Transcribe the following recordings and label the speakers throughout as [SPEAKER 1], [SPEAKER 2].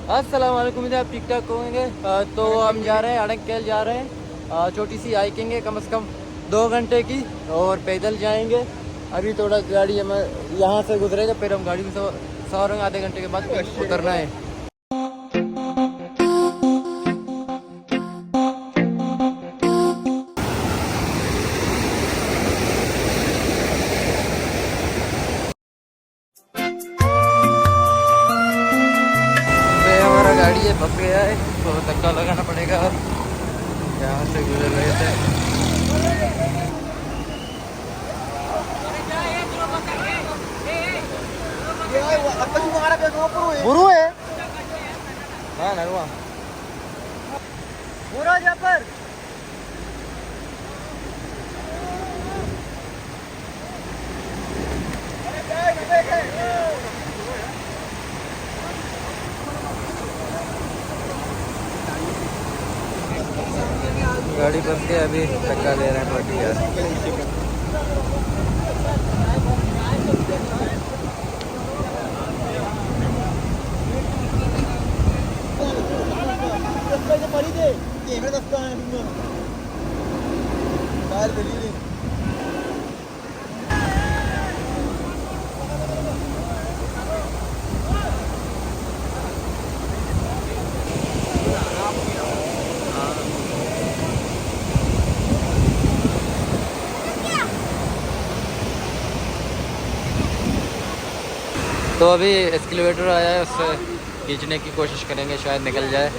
[SPEAKER 1] अस्सलाम वालेकुम, आप ठीक ठाक होंगे। तो हम जा रहे हैं अड़ंकेल जा रहे हैं। छोटी सी हाइकिंग है, कम से कम 2 घंटे की, और पैदल जाएंगे। अभी थोड़ा गाड़ी हम यहाँ से गुजरेगा, फिर हम गाड़ी में सवार होंगे। आधे घंटे के बाद उतरना है। हमारा गाड़ी है, फंस गया है, तो धक्का लगाना पड़ेगा। और यहाँ से गुजर रहे थे। बुरू है हाँ नरवा बुरा जापर। गाड़ी फंस के अभी धक्का ले रहे हैं पट्टी यार। तो अभी एस्केलेटर आया है, उससे खींचने की कोशिश करेंगे, शायद निकल जाए।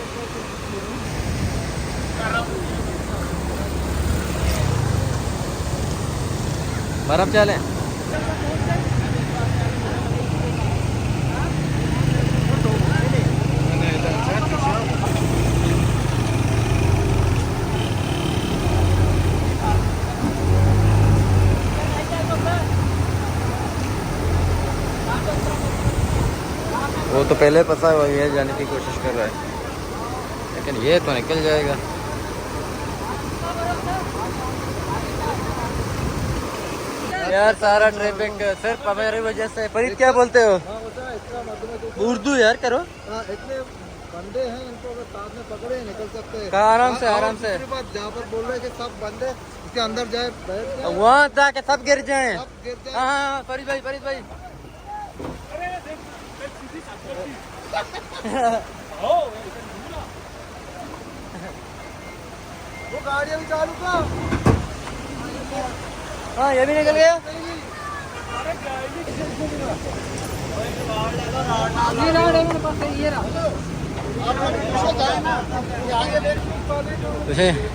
[SPEAKER 1] बर्फ चलें। वो तो पहले फंसा हुआ है, जाने की कोशिश कर रहा है, लेकिन ये तो निकल जाएगा। यार सारा ट्रैफिक सिर्फ हमारी वजह से। फरीद क्या बोलते हो? उर्दू यार करो।
[SPEAKER 2] इतने बंदे हैं, इनको अगर साथ में पकड़े निकल सकते हैं।
[SPEAKER 1] आराम से आराम से।
[SPEAKER 2] जहाँ पर बोल रहे हैं कि सब बंदे इसके अंदर जाए, बैठ जाए,
[SPEAKER 1] वहाँ जाके सब गिर जाए।
[SPEAKER 2] सब गिर जाए।
[SPEAKER 1] हाँ फरीद भाई, फरीद भाई।
[SPEAKER 2] वो गाड़ी अभी चालू का।
[SPEAKER 1] हाँ ये भी निकल गया।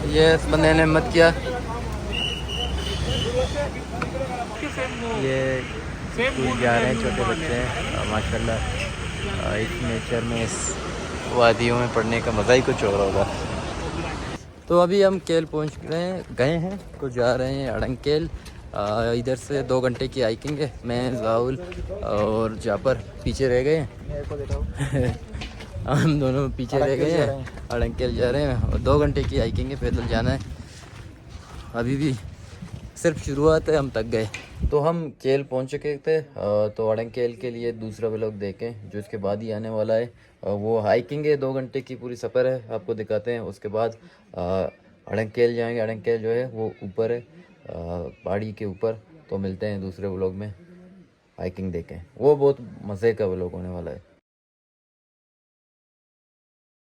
[SPEAKER 1] ये इस बंदे ने हिम्मत किया। ये स्कूल जा रहे हैं, छोटे बच्चे हैं माशाल्लाह। इस नेचर में, इस वादियों में पढ़ने का मज़ा ही कुछ और होगा। तो अभी हम केल पहुंच गए हैं, तो जा रहे हैं अड़ंकेल। इधर से 2 घंटे की हाइकिंग है। मैं जाउल और जापर पीछे रह गए हैं। हम दोनों पीछे रह गए हैं, अड़ंकेल जा रहे हैं। और 2 घंटे की हाइकिंग है, पैदल जाना है। अभी भी सिर्फ शुरुआत है, हम थक गए। तो हम केल पहुंच चुके थे। तो अड़ंकेल के लिए दूसरा व्लॉग देखें जो इसके बाद ही आने वाला है। वो हाइकिंग है, 2 घंटे की पूरी सफ़र है, आपको दिखाते हैं। उसके बाद अड़ंकेल जाएंगे। अड़ंकेल जो है वो ऊपर है, पहाड़ी के ऊपर। तो मिलते हैं दूसरे व्लॉग में, हाइकिंग देखें, वो बहुत मज़े का व्लॉग होने वाला है।